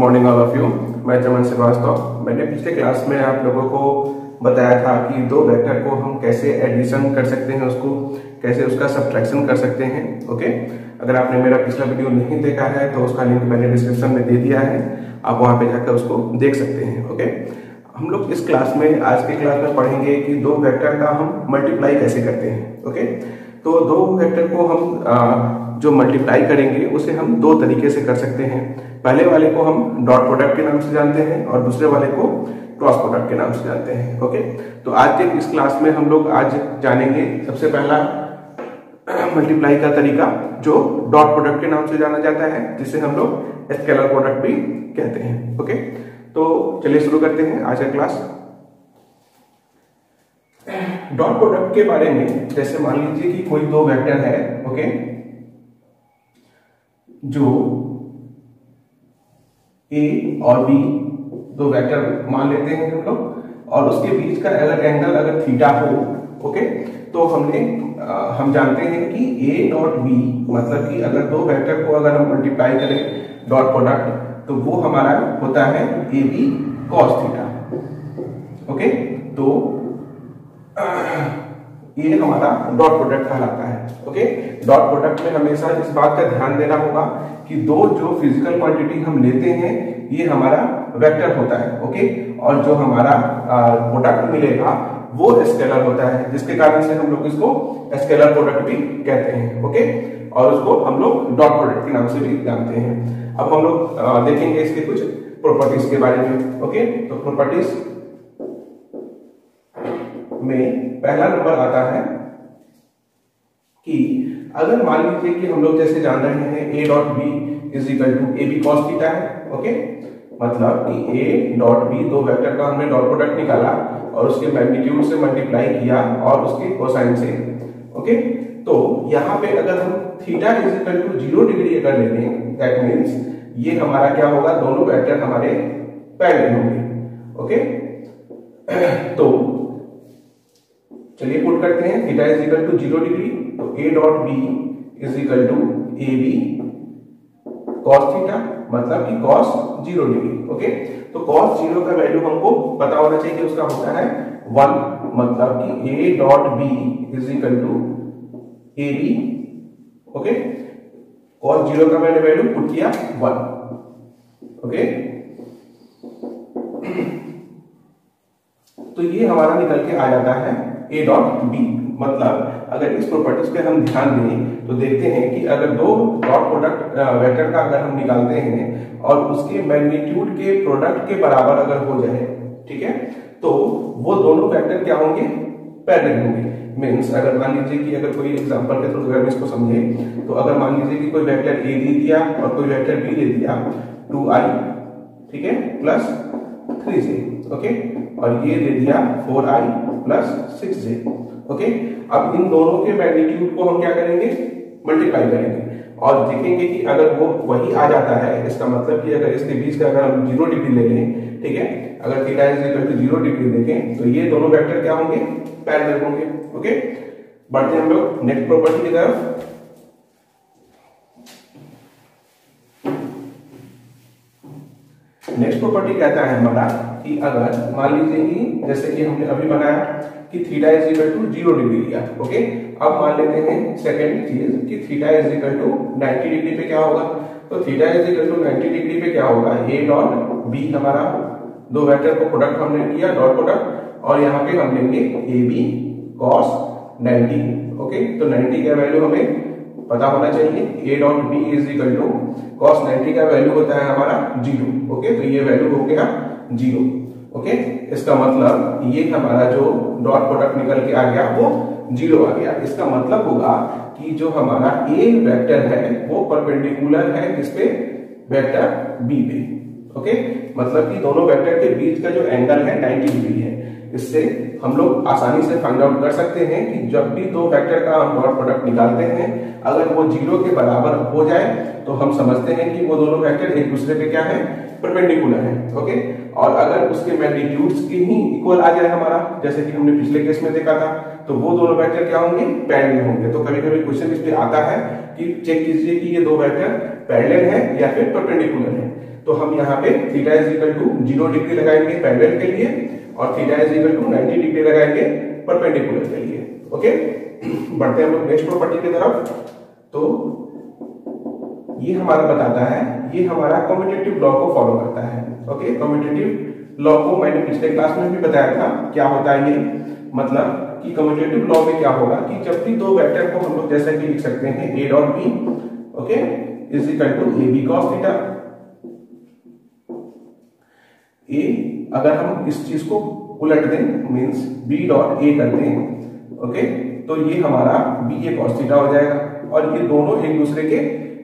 Morning all of you. मैं चमन श्रीवास्तव। मैंने पिछले क्लास में आप लोगों को बताया था कि दो वेक्टर को हम कैसे एडिशन कर सकते हैं, उसको कैसे उसका सब्ट्रैक्शन कर सकते हैं। ओके, अगर आपने मेरा पिछला वीडियो नहीं देखा है तो उसका लिंक मैंने डिस्क्रिप्शन में दे दिया है, आप वहां पे जाकर उसको देख सकते हैं। ओके, हम लोग इस क्लास में आज के क्लास में पढ़ेंगे कि दो वेक्टर का हम मल्टीप्लाई कैसे करते हैं। ओके, तो दो वेक्टर को हम जो मल्टीप्लाई करेंगे उसे हम दो तरीके से कर सकते हैं। पहले वाले को हम डॉट प्रोडक्ट के नाम से जानते हैं और दूसरे वाले को क्रॉस प्रोडक्ट के नाम से जानते हैं। ओके, तो आज के इस क्लास में हम लोग आज जानेंगे सबसे पहला मल्टीप्लाई का तरीका जो डॉट प्रोडक्ट के नाम से जाना जाता है, जिसे हम लोग स्केलर प्रोडक्ट भी कहते हैं। ओके, तो चलिए शुरू करते हैं आज का क्लास। डॉट प्रोडक्ट के बारे में जैसे मान लीजिए कि कोई दो वेक्टर है, ओके, जो ए और बी दो वेक्टर मान लेते हैं हम लोग, और उसके बीच का अगर एंगल अगर थीटा हो, ओके, तो हम जानते हैं कि ए डॉट बी मतलब कि अगर दो वेक्टर को अगर हम मल्टीप्लाई करें डॉट प्रोडक्ट तो वो हमारा होता है A B cos theta. Okay, तो ये हमारा डॉट प्रोडक्ट कहलाता है। ओके, डॉट प्रोडक्ट में हमेशा इस बात का ध्यान देना होगा कि दो जो फिजिकल क्वांटिटी हम लेते हैं ये हमारा वेक्टर होता है। ओके, और जो हमारा प्रोडक्ट मिलेगा वो स्केलर होता है, जिसके कारण से हम लोग इसको स्केलर प्रोडक्ट भी कहते हैं। ओके, और उसको हम लोग डॉट प्रोडक्ट के नाम से भी जानते हैं। अब हम लोग देखेंगे इसके कुछ प्रॉपर्टीज के बारे में। ओके, तो प्रॉपर्टीज में पहला नंबर आता है कि अगर मान लीजिए कि हम लोग जैसे जान रहे हैं A dot B is equal to A B cos theta है। ओके, मतलब कि ए डॉट बी दो वेक्टर का हमने डॉट प्रोडक्ट निकाला और उसके मैग्नीट्यूड से मल्टीप्लाई किया और उसके कोसाइन से। ओके, तो यहाँ पे अगर हम theta is equal to 0 degree अगर ले लें, दैट मीन्स ये हमारा क्या होगा, दोनों वेक्टर हमारे पैरेलल होंगे। ओके, तो चलिए पुट करते हैं theta is equal to 0 degree, तो A dot B is equal to A B cos theta मतलब कि कॉस 0 डिग्री। ओके, तो कॉस 0 का वैल्यू हमको पता होना चाहिए कि उसका होता है 1, मतलब कि A dot B is equal to A B. Okay, cos 0 का मैंने वैल्यू पुट किया 1। ओके, तो ये हमारा निकल के आ जाता है ए डॉट बी। मतलब अगर इस प्रॉपर्टीज पे हम ध्यान दें तो देखते हैं कि अगर दो डॉट प्रोडक्ट वेक्टर का अगर हम निकालते हैं और उसके मैग्नीट्यूड के प्रोडक्ट के बराबर अगर हो जाए, ठीक है, तो वो दोनों वेक्टर क्या होंगे, पैरेलल होंगे। मींस अगर मान लीजिए कि अगर कोई एग्जांपल के थ्रू अगर इसको समझे तो अगर मान लीजिए कि कोई वेक्टर ए दे दिया और कोई वेक्टर बी दे दिया 2i, ठीक है, प्लस 3j। ओके, और ये दे दिया 4i प्लस 6j। ओके, अब इन दोनों के मैग्नीट्यूड को हम क्या करेंगे, मल्टीप्लाई करेंगे और देखेंगे कि अगर वो वही आ जाता है, इसका मतलब कि अगर इसके बीच का अगर हम 0 डिग्री ले लें, ठीक है, अगर theta is equal to 0 degree देखें तो ये दोनों वेक्टर क्या होंगे, पैरेलल होंगे। ओके, बढ़ते हैं हम लोग नेक्स्ट प्रॉपर्टी की तरफ। नेक्स्ट प्रॉपर्टी कहता है हमारा कि अगर मान लीजिए कि जैसे कि हमने अभी बनाया कि theta is equal to 0 degree लिया। ओके, अब मान लेते हैं सेकंड चीज कि theta is equal to 90 degree पे क्या होगा, तो theta is equal to 90 degree पे क्या होगा, ए डॉट बी हमारा दो वेक्टर को प्रोडक्ट हमने किया डॉट प्रोडक्ट, और यहाँ पे हम लेंगे ए बी कॉस 90। ओके, तो 90 का वैल्यू हमें पता होना चाहिए, A dot B is equal to cos 90 का वैल्यू होता है हमारा 0। ओके, तो ये वैल्यू हो गया 0। ओके, इसका मतलब ये हमारा जो डॉट प्रोडक्ट निकल के आ गया वो 0 आ गया। इसका मतलब होगा कि जो हमारा ए वेक्टर है वो परपेंडिकुलर है किस पे, वेक्टर बी पे। ओके, मतलब कि दोनों वेक्टर के बीच का जो एंगल है 90 डिग्री है। इससे हम लोग आसानी से फाइंड आउट कर सकते हैं कि जब भी दो वेक्टर का हम डॉट प्रोडक्ट निकालते हैं अगर वो 0 के बराबर हो जाए तो हम समझते हैं कि वो दोनों वेक्टर एक दूसरे पे क्या है, परपेंडिकुलर है। ओके, और अगर उसके मैग्नीट्यूड्स की ही इक्वल आ जाए हमारा, जैसे कि हमने पिछले केस में देखा था, तो वो दोनों वेक्टर क्या होंगे, पैरेलल होंगे। तो कभी कभी क्वेश्चन इस पे आता है कि चेक कीजिए कि ये दो वेक्टर पैरेलल है या फिर परपेंडिकुलर है। तो हम यहाँ पे theta is equal to 0 degree लगाएंगे पैरेलल के लिए और theta is equal to 90 degree लगाएंगे परपेंडिकुलर के लिए। ओके, बढ़ते हैं हम लोग नेक्स्ट प्रॉपर्टी की तरफ। तो ये हमारा बताता है, ये हमारा कम्यूटेटिव लॉ को फॉलो करता है। ओके, कम्यूटेटिव लॉ को मैंने पिछले क्लास में भी बताया था क्या होता है ये, मतलब कि कम्यूटेटिव लॉ में क्या होगा कि जब भी दो वेक्टर को हम लोग जैसे कि लिख सकते हैं a dot b, okay, is equal to ab cos theta. a अगर हम इस चीज को उलट दें मींस b डॉट a कर दें, ओके, तो ये हमारा ba cos थीटा हो जाएगा और ये दोनों एक दूसरे के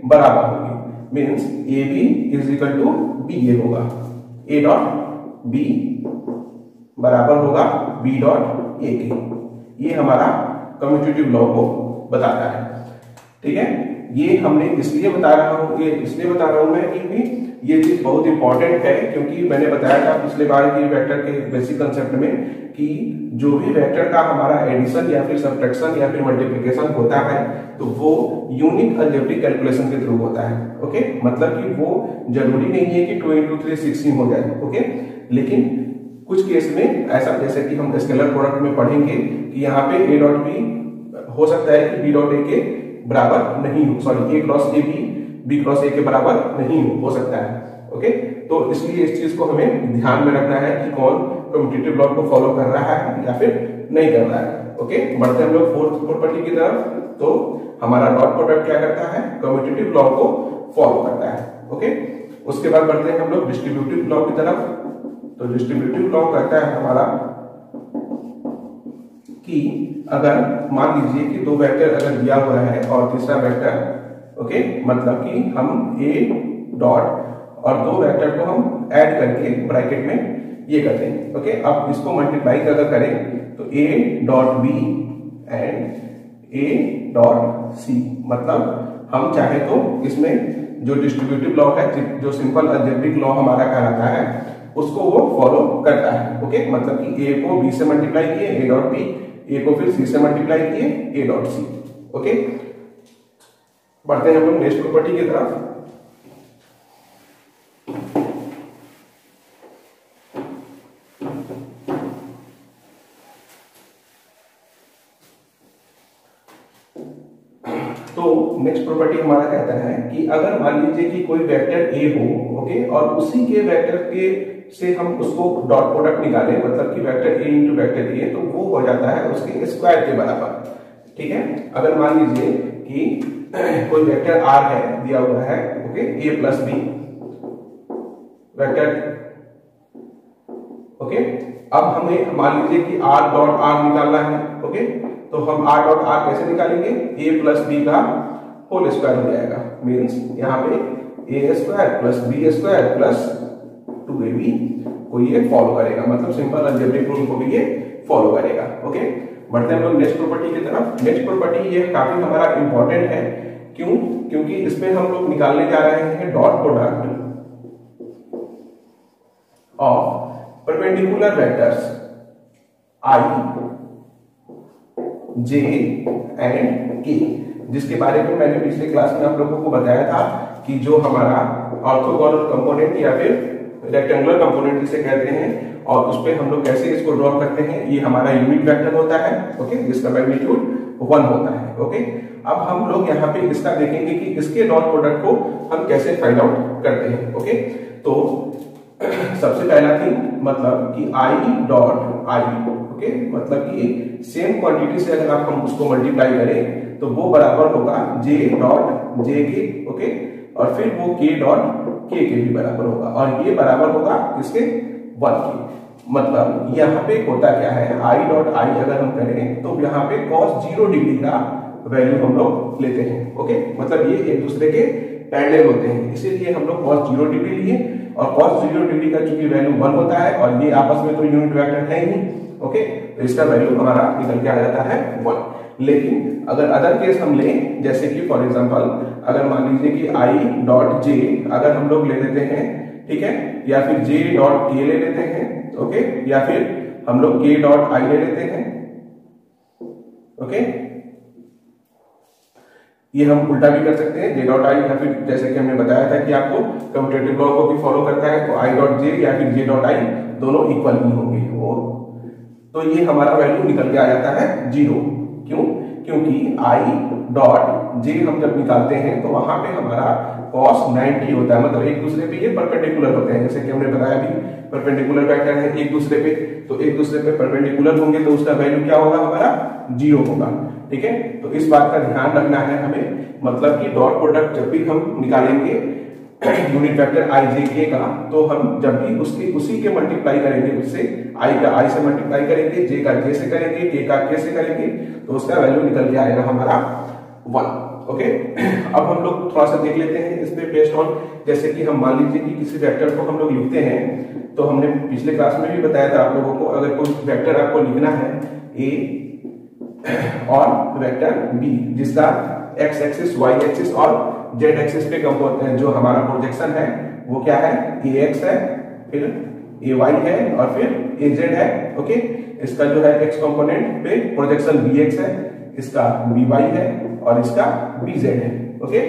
बराबर होगी means ab is equal to ba होगा, a डॉट b बराबर होगा b डॉट a के। ये हमारा कम्यूटेटिव लॉ को बताता है। ठीक है, ये हमने इसलिए बता रहा हूं, ये इसलिए बता रहा हूं मैं क्योंकि ये चीज बहुत इंपॉर्टेंट है, क्योंकि मैंने बताया था पिछले बार की वेक्टर के बेसिक कंसेप्ट में कि जो भी वेक्टर का हमारा एडिशन या फिर सब्ट्रैक्शन या फिर मल्टीप्लिकेशन होता है तो वो यूनिक अलजेब्रिक कैलकुलेशन के थ्रू होता है। ओके, मतलब कि वो जरूरी नहीं है कि 2 into 3 16 हो जाए। ओके, लेकिन कुछ केस में ऐसा, जैसे कि हम स्केलर प्रोडक्ट में पढ़ेंगे कि यहाँ पे a डॉट b हो सकता है कि b डॉट a के बराबर नहीं हो, sorry a cross a b cross a के बराबर नहीं हो सकता है। ओके, तो इसलिए इस चीज को हमें ध्यान में रखना है कि कौन कम्यूटेटिव लॉ को फॉलो कर रहा है या फिर नहीं कर रहा है। ओके, बढ़ते हम लोग फोर्थ प्रॉपर्टी की तरफ। तो हमारा डॉट प्रोडक्ट क्या करता है, कम्यूटेटिव लॉ को फॉलो करता है। ओके, उसके बाद बढ़ते हैं हम लोग डिस्ट्रीब्यूटिव लॉ की तरफ। तो डिस्ट्रीब्यूटिव लॉ कहता है हमारा कि अगर मान लीजिए कि दो वेक्टर अगर दिया हुआ है और तीसरा वेक्टर, ओके, मतलब कि हम a डॉट और दो वेक्टर को हम ऐड करके ब्रैकेट में ये करते हैं। ओके, अब इसको मल्टीप्लाई अगर करें तो a dot b and a dot c, मतलब हम चाहे तो इसमें जो डिस्ट्रीब्यूटिव लॉ है, जो सिंपल अलजेब्रिक लॉ हमारा कहलाता है, उसको वो फॉलो करता है। ओके, मतलब कि a को b से मल्टीप्लाई किए a डॉट b, a को फिर c से मल्टीप्लाई किए a डॉट c। ओके, बढ़ते हैं हम लोग नेक्स्ट प्रॉपर्टी की तरफ। तो नेक्स्ट प्रॉपर्टी हमारा कहता है कि अगर मान लीजिए कि कोई वेक्टर a हो, ओके, और उसी के वेक्टर के से हम उसको डॉट प्रोडक्ट निकालें, मतलब कि vector a into vector a, तो वो हो जाता है उसके स्क्वायर के बराबर। ठीक है, अगर मान लीजिए कि कोई वेक्टर r है दिया हुआ है, okay, a plus b vector, okay, अब हमें मान लीजिए कि r डॉट r निकालना है। ओके, तो हम r डॉट r कैसे निकालेंगे, a प्लस b का होल स्क्वायर हो जाएगा मींस यहाँ पे a square plus b square plus 2ab को ये फॉलो करेगा, मतलब सिंपल अलजेब्रिक रूल को भी ये फॉलो करेगा। ओके, बढ़ते हैं हम लोग नेक्स्ट प्रॉपर्टी की तरफ। नेक्स्ट प्रॉपर्टी ये काफी हमारा इंपॉर्टेंट है, क्यों, क्योंकि इसमें हम लोग निकालने जा रहे हैं dot product of perpendicular vectors i j and k, जिसके बारे में मैंने पिछले क्लास में आप लोगों को बताया था कि जो हमारा ऑर्थोगोनल कंपोनेंट या फिर रेक्टेंगुलर कंपोनेंट जिसे कहते हैं, और उस पे हम लोग कैसे इसको ड्रॉ करते हैं, ये हमारा यूनिट वेक्टर होता है। ओके, जिसका मैग्नीट्यूड 1 होता है। ओके, अब हम लोग यहाँ पे इसका देखेंगे कि इसके डॉट प्रोडक्ट को हम कैसे फाइंड आउट करते हैं। ओके, तो सबसे पहला थिंग मतलब कि i डॉट i, ओके, मतलब कि सेम क्वांटिटी से अगर आप हम उसको मल्टीप्लाई करें तो वो बराबर होगा j डॉट j के, ओके, और फिर वो k डॉट k के भी बराबर होगा, और ये बराबर होगा इसके 1 के। मतलब यहाँ पे होता क्या है, i डॉट i अगर हम करें तो यहाँ पे cos 0 डिग्री का वैल्यू हम लोग लेते हैं। ओके, मतलब ये एक दूसरे के पैरेलल होते हैं, इसीलिए हम लोग cos 0 डिग्री लिए, और cos 0 डिग्री का चूंकि वैल्यू 1 होता है और ये आपस में तो यूनिट वेक्टर है ही, ओके, तो इसका वैल्यू हमारा निकल के आ जाता है 1। लेकिन अगर अदर केस हम लें, जैसे कि फॉर एग्जांपल अगर मान लीजिए कि i डॉट j अगर हम लोग ले लेते हैं, ठीक है, या फिर j डॉट k ले लेते हैं, ओके, या फिर हम लोग k डॉट i ले लेते हैं, ओके, ये हम उल्टा भी कर सकते हैं, जे डॉट आई, या फिर जैसे कि हमने बताया था कि आपको कम्यूटेटिव लॉ को भी फॉलो करता है, तो आई डॉट जे या फिर जे डॉट आई दोनों इक्वल ही होंगे वो। तो ये हमारा वैल्यू निकल के आ जाता है 0। क्यों? क्योंकि आई डॉट जे हम जब निकालते हैं तो वहां पे हमारा cos 90 होता है, मतलब एक दूसरे पे ये परपेंडिकुलर होते हैं, जैसे कि हमने बताया भी परपेंडिकुलर वेक्टर है एक दूसरे पे, तो एक दूसरे पे परपेंडिकुलर होंगे तो उसका वैल्यू क्या होगा हमारा 0 होगा। ठीक है, तो इस बात का ध्यान रखना है हमें, मतलब कि डॉट प्रोडक्ट जब भी हम निकालेंगे यूनिट वेक्टर आई जे के का, तो हम जब भी उसके उसी के मल्टीप्लाई करेंगे, उससे आई का आई से मल्टीप्लाई करेंगे, जे का जे से करेंगे, के का के से करेंगे, तो उसका वैल्यू निकल के आएगा हमारा 1। ओके, अब हम लोग थोड़ा सा देख लेते हैं इसमें बेस्ड ऑन, जैसे कि हम मान लीजिए कि किसी वेक्टर को हम लोग लिखते हैं, तो हमने पिछले क्लास में भी बताया था आप लोगों को, अगर कोई वेक्टर आपको लिखना है ए और वेक्टर बी जिसका एक्स एक्सिस वाई एक्सिस और जेड एक्सिस पे जो हमारा प्रोजेक्शन है वो क्या है, ए एक्स है, फिर ए वाई है और फिर ए जेड है। ओके, इसका जो है एक्स कंपोनेंट पे प्रोजेक्शन बी एक्स है, इसका बी वाई है और इसका बी जेड है। ओके,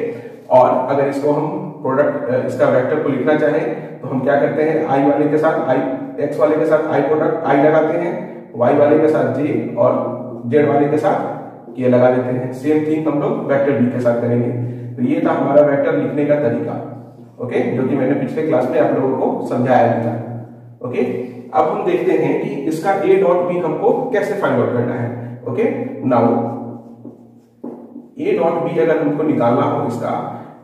और अगर इसको हम प्रोडक्ट इसका वेक्टर को लिखना चाहें तो हम क्या करते हैं, आई वाले के साथ आई, एक्स वाले के साथ आई प्रोडक्ट आई लगाते हैं, वाई वाले के साथ जे और जेड वाले के साथ के लगा देते हैं। सेम थिंग हम लोग वेक्टर बी के साथ करेंगे। तो ये था हमारा वेक्टर लिखने का तरीका। ओके, जो कि मैंने पिछले क्लास में आप लोगों को समझाया भी था। ओके, अब हम देखते हैं कि इसका ए डॉट बी हमको कैसे फाइंड आउट करना है। Okay, now A dot B अगर हमको निकालना हो इसका,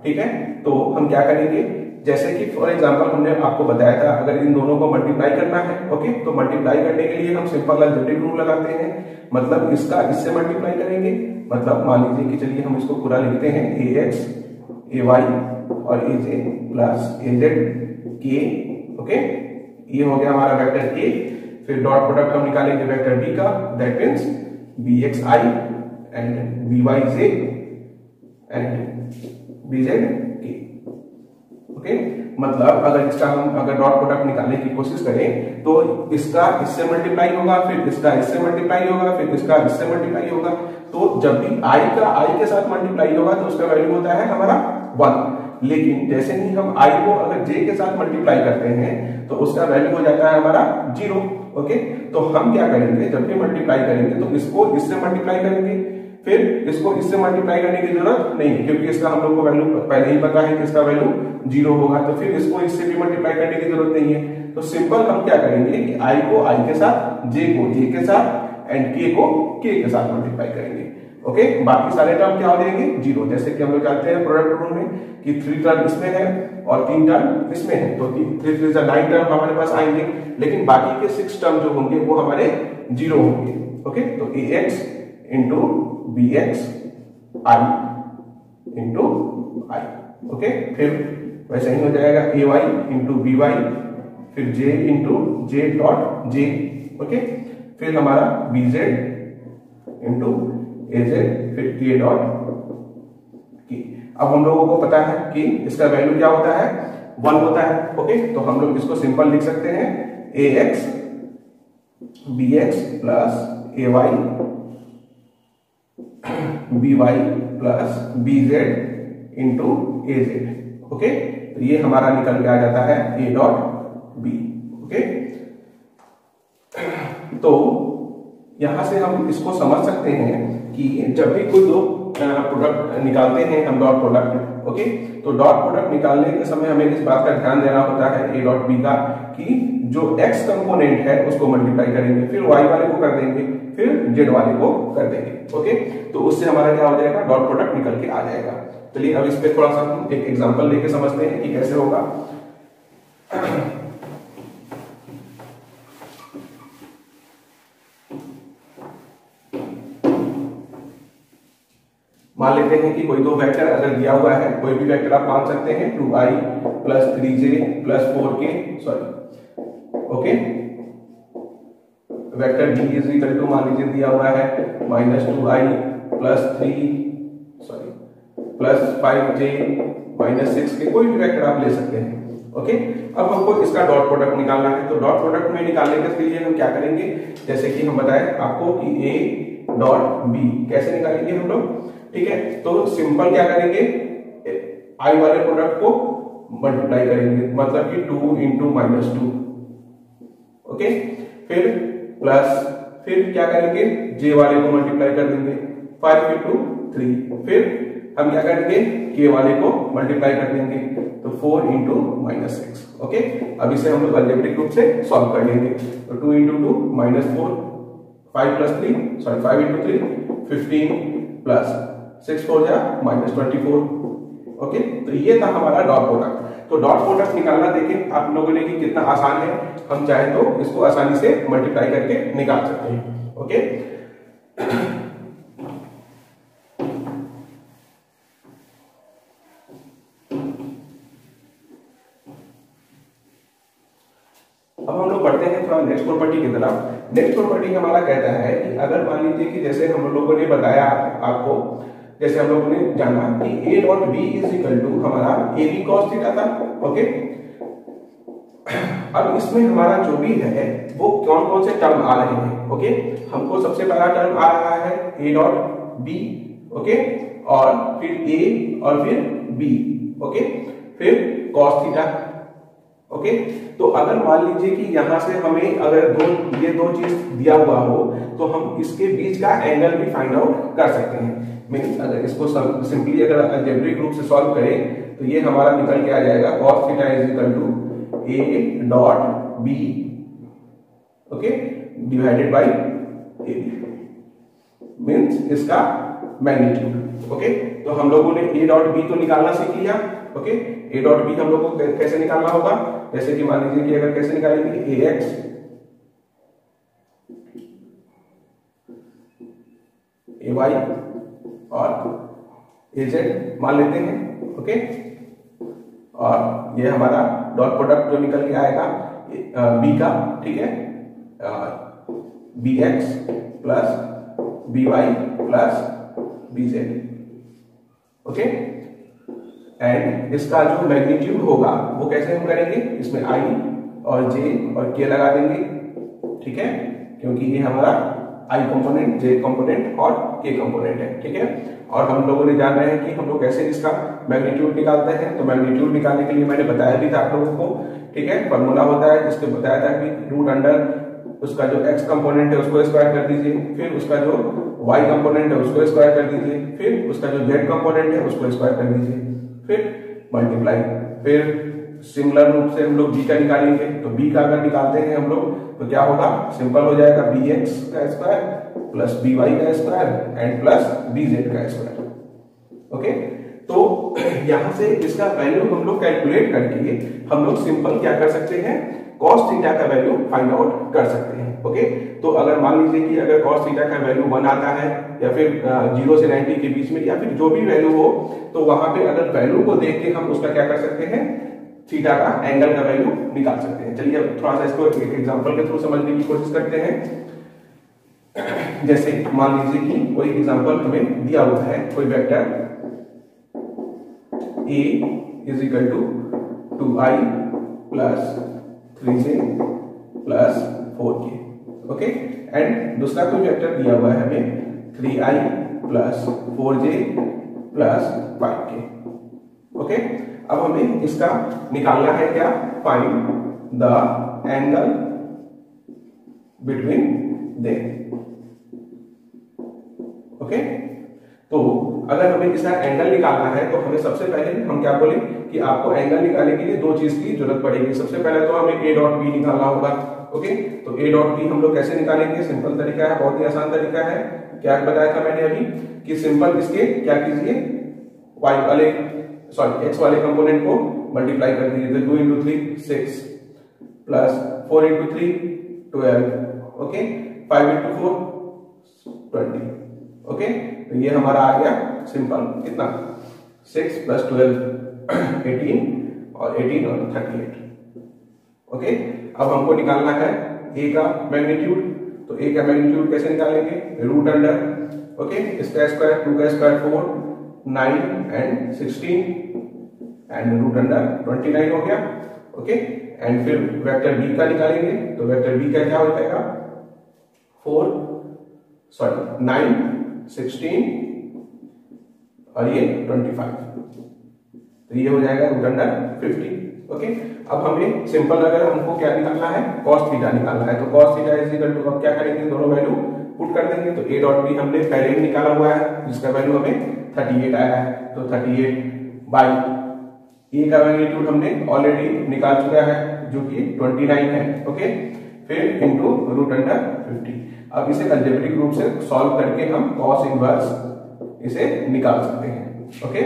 ठीक है, तो हम क्या करेंगे, जैसे कि फॉर एग्जांपल हमने आपको बताया था अगर इन दोनों को मल्टीप्लाई करना है, ओके, तो मल्टीप्लाई करने के लिए हम सिंपल अलजेब्रिक रूल लगाते हैं, मतलब इसका इससे मल्टीप्लाई करेंगे, मतलब मान लीजिए कि चलिए हम इसको पूरा लिखते हैं ए एक्स ए वाई और ए जे प्लस ए जेड के। ओके, ये हो गया हमारा वेक्टर ए, फिर डॉट प्रोडक्ट हम निकालेंगे वेक्टर बी का, that means B X I and B Y J and B Z के। ओके, मतलब अगर इसका हम अगर डॉट प्रोडक्ट निकालने की कोशिश करें तो इसका इससे मल्टीप्लाई होगा, फिर इसका इससे मल्टीप्लाई होगा, फिर इसका इससे मल्टीप्लाई होगा, तो जब भी आई का आई के साथ मल्टीप्लाई होगा तो उसका वैल्यू होता है हमारा 1। लेकिन जैसे ही हम आई को अगर जे के साथ मल्टीप्लाई करते हैं तो उसका वैल्यू हो जाता है हमारा 0। ओके, तो हम क्या करेंगे, जब भी मल्टीप्लाई करेंगे तो इसको इससे मल्टीप्लाई करेंगे, फिर इसको इससे मल्टीप्लाई करने की जरूरत नहीं है क्योंकि इसका हम लोग को वैल्यू पहले ही पता है कि इसका वैल्यू 0 होगा, तो फिर इसको इससे भी मल्टीप्लाई करने की जरूरत नहीं है। तो सिंपल हम क्या करेंगे कि आई को आई के साथ, जे को जे के साथ एंड के को के के साथ मल्टीप्लाई करेंगे। ओके, बाकी सारे टर्म क्या हो जाएंगे 0, जैसे कि हम लोग जानते हैं प्रोडक्ट रूल में कि 3 टर्म इसमें है और 3 टर्म इसमें है, तो 3 3 9 टर्म हमारे पास आएंगे, लेकिन बाकी के 6 टर्म जो होंगे वो हमारे 0 होंगे। ओके, तो A X into B X I into I. Okay, फिर वैसे ही हो जाएगा A Y into B Y, फिर J into J dot J. Okay, फिर हमारा B Z into A Z, फिर के डॉट के। अब हम लोगों को पता है कि इसका वैल्यू क्या होता है 1 होता है। ओके, तो हम लोग इसको सिंपल लिख सकते हैं A X B X plus A Y B Y plus B Z into A Z. Okay, तो ये हमारा निकल के आ जाता है ए डॉट बी। ओके, तो यहां से हम इसको समझ सकते हैं कि जब भी कोई दो प्रोडक्ट निकालते हैं हम डॉट प्रोडक्ट, ओके, तो डॉट प्रोडक्ट निकालने के समय हमें इस बात का ध्यान देना होता है ए डॉट बी का कि जो एक्स कंपोनेंट है उसको मल्टीप्लाई करेंगे, फिर वाई वाले को कर देंगे, फिर जेड वाले को कर देंगे। ओके, तो उससे हमारा क्या हो जाएगा, डॉट प्रोडक्ट निकल के आ जाएगा। चलिए अब इस पे थोड़ा सा हम एक एग्जांपल लेके समझते हैं कि कैसे होगा। मान लेते हैं कि कोई दो वेक्टर अगर दिया हुआ है, कोई भी वेक्टर आप मान सकते हैं 2i plus 3j plus 4k, sorry, okay, vector d is equal to मान लीजिए दिया हुआ है -2i plus 5j minus 6k, कोई भी वेक्टर आप ले सकते हैं। ओके, अब हमको इसका डॉट प्रोडक्ट निकालना है, तो डॉट प्रोडक्ट में निकालने के लिए हम क्या करेंगे, जैसे कि हम बताएं आपको कि a डॉट b कैसे निकालेंगे हम लोग, ठीक है, तो सिंपल क्या करेंगे, आई वाले प्रोडक्ट को मल्टीप्लाई करेंगे, मतलब कि 2 इंटू -2, ओके। फिर प्लस, फिर क्या करेंगे, जे वाले को मल्टीप्लाई कर देंगे 5 इंटू 3, फिर हम क्या करेंगे, के वाले को मल्टीप्लाई कर देंगे तो 4 इंटू -6, ओके। अब इसे हम लोग अलजेब्रिक रूप से सॉल्व कर लेंगे, तो 2 into 2 -4, 5 plus 3 sorry 5 into 3 15 plus 6 4 जा -24, ओके। तो ये था हमारा डॉट प्रोडक्ट। तो डॉट प्रोडक्ट निकालना देखें आप लोगों ने कि कितना आसान है, हम चाहे तो इसको आसानी से मल्टीप्लाई करके निकाल सकते हैं, ओके। अब हम लोग बढ़ते हैं थोड़ा नेक्स्ट प्रॉपर्टी की तरफ। नेक्स्ट प्रॉपर्टी हमारा कहता है कि अगर मान लीजिए कि जैसे हम लोगों ने बताया आपको, जैसे हम लोगों ने जाना कि A dot B is equal to हमारा ए बी कॉस थीटा था, ओके। अब इसमें हमारा जो भी है वो कौन कौन से टर्म आ रहे हैं, ओके। हमको सबसे पहला टर्म आ रहा है ए डॉट बी, ओके, और फिर ए और फिर बी, ओके, फिर कॉस थीटा, ओके। तो अगर मान लीजिए कि यहां से हमें अगर ये दो चीज दिया हुआ हो तो हम इसके बीच का एंगल भी फाइंड आउट कर सकते हैं। मींस अगर इसको सिंपली अगर अलजेब्रिक रूप से सॉल्व करें तो ये हमारा निकल के आ जाएगा cos theta is equal to A dot B, okay, divided by A B, means इसका मैग्नीट्यूड, ओके। तो हम लोगों ने ए डॉट बी तो निकालना सीख लिया, ओके। ए डॉट बी हम लोगों को कैसे निकालना होगा, जैसे कि मान लीजिए कि अगर कैसे निकालेंगे, ए एक्स ए वाई और ए जेड मान लेते हैं, ओके। और ये हमारा डॉट प्रोडक्ट जो निकल के आएगा बी का, ठीक है, B X plus B Y plus B Z, okay. And इसका जो मैग्नीट्यूड होगा वो कैसे हम करेंगे, इसमें आई और जे और के लगा देंगे, ठीक है, क्योंकि ये हमारा आई कंपोनेंट, जे कंपोनेंट और के कंपोनेंट है, ठीक है। और हम लोगों ने जान रहे हैं कि हम लोग कैसे इसका मैग्नीट्यूड निकालते हैं। तो मैग्नीट्यूड निकालने के लिए मैंने बताया भी था आप लोगों को, ठीक है। फॉर्मूला होता है जिसके बताया था कि रूट अंडर उसका जो एक्स कंपोनेंट है उसको स्क्वायर कर दीजिए, फिर उसका जो वाई कंपोनेंट है उसको स्क्वायर कर दीजिए, फिर उसका जो जेड कंपोनेंट है उसको स्क्वायर कर दीजिए, फिर मल्टीप्लाई, फिर सिमिलर रूप से हम लोग बी का निकालेंगे। तो बी का अगर निकालते हैं हम लोग तो क्या होगा, सिंपल हो जाएगा बी एक्स का स्क्वायर प्लस बी वाई का square and plus B Z का स्क्वायर, ओके। तो यहां से इसका वैल्यू हम लोग कैलकुलेट करके हम लोग सिंपल क्या कर सकते हैं, cos थीटा का वैल्यू फाइंड आउट कर सकते हैं, ओके। तो अगर मान लीजिए कि अगर cos थीटा का वैल्यू 1 आता है या फिर 0 से 90 के बीच में या फिर जो भी वैल्यू हो, तो वहां पे अगर वैल्यू को देख के हम उसका क्या कर सकते हैं, थीटा का एंगल का वैल्यू निकाल सकते हैं। चलिए अब थोड़ा सा इसको एक एग्जांपल के थ्रू समझने की कोशिश करते हैं। जैसे मान लीजिए कि कोई एग्जांपल हमें दिया हुआ है, कोई vector a is equal to 2i plus 3j plus 4k, okay. And दूसरा कोई वेक्टर दिया हुआ है हमें 3i plus 4j plus 5k, okay. अब हमें इसका निकालना है क्या, find the angle between them, okay. तो अगर हमें इसका एंगल निकालना है तो हमें सबसे पहले हम क्या बोले कि आपको एंगल निकालने के लिए दो चीज की जरूरत पड़ेगी। सबसे पहले तो हमें ए डॉट बी निकालना होगा, ओके। तो ए डॉट बी हम लोग कैसे निकालेंगे, सिंपल तरीका है, बहुत ही आसान तरीका है। क्या बताया था मैंने अभी कि सिंपल इसके क्या कीजिए, वाई वाले सॉरी एक्स वाले कंपोनेंट को मल्टीप्लाई कर दीजिए, तो 2 into 3 6 plus 4 into 3 12, okay, 5 into 4 20, okay. तो ये हमारा आ गया सिंपल कितना 6 प्लस 12 18 और 18 और 38, ओके। अब हमको निकालना है ए का मैग्नीट्यूड। तो ए का मैग्नीट्यूड कैसे निकालेंगे, रूट अंडर, ओके, इसका स्क्वायर 2 का square 4 9 and 16 and root under 29 हो गया, ओके। एंड फिर वेक्टर बी का निकालेंगे। तो वेक्टर बी का क्या हो जाएगा 9 16 और ये 25, तो ये हो जाएगा रूट अंडर 50। ओके, अब हमें सिंपल अगर हमको क्या निकालना है, cos थीटा निकालना है, तो cos theta is equal to, अब क्या करेंगे, दोनों वैल्यू पुट कर देंगे। तो a डॉट b हमने पहले ही निकाला हुआ है जिसका वैल्यू हमें 38 आया है, तो 38 बाई a का मैग्नीट्यूड हमने ऑलरेडी निकाल चुका है जो कि 29 है। ओके, फिर इनटू रूट अंडर 50। अब इसे अलजेब्रिक रूप से सॉल्व करके हम cos इनवर्स इसे निकाल सकते हैं। ओके,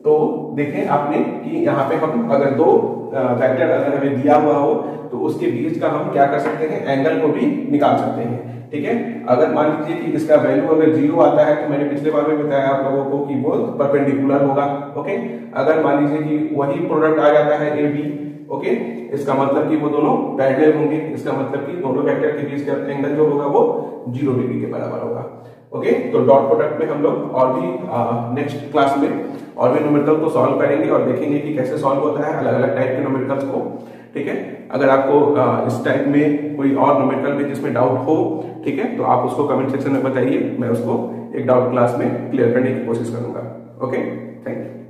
तो देखें आपने कि यहाँ पे हम अगर दो वेक्टर अगर हमें दिया हुआ हो तो उसके बीच का हम क्या कर सकते हैं, एंगल को भी निकाल सकते हैं। ठीक है, अगर मान लीजिए कि इसका वैल्यू अगर 0 आता है तो मैंने पिछले बार में बताया आप लोगों को कि वो परपेंडिकुलर होगा। ओके, अगर मान लीजिए कि वही प्रोडक्ट आ जाता है ए बी, ओके, इसका मतलब कि वो दोनों पैरेलल होंगे, इसका मतलब कि दोनों वेक्टर के बीच का एंगल जो होगा वो 0 डिग्री के बराबर होगा। ओके, तो डॉट प्रोडक्ट में हम लोग और भी नेक्स्ट क्लास में और भी न्यूमेरिकल को सॉल्व करेंगे और देखेंगे कि कैसे सॉल्व होता है अलग अलग टाइप के न्यूमेरिकल्स को। ठीक है, अगर आपको इस टाइप में कोई और न्यूमेरिकल में जिसमें डाउट हो, ठीक है, तो आप उसको कमेंट सेक्शन में बताइए, मैं उसको एक डाउट क्लास में क्लियर करने की कोशिश करूंगा। Okay, thank you.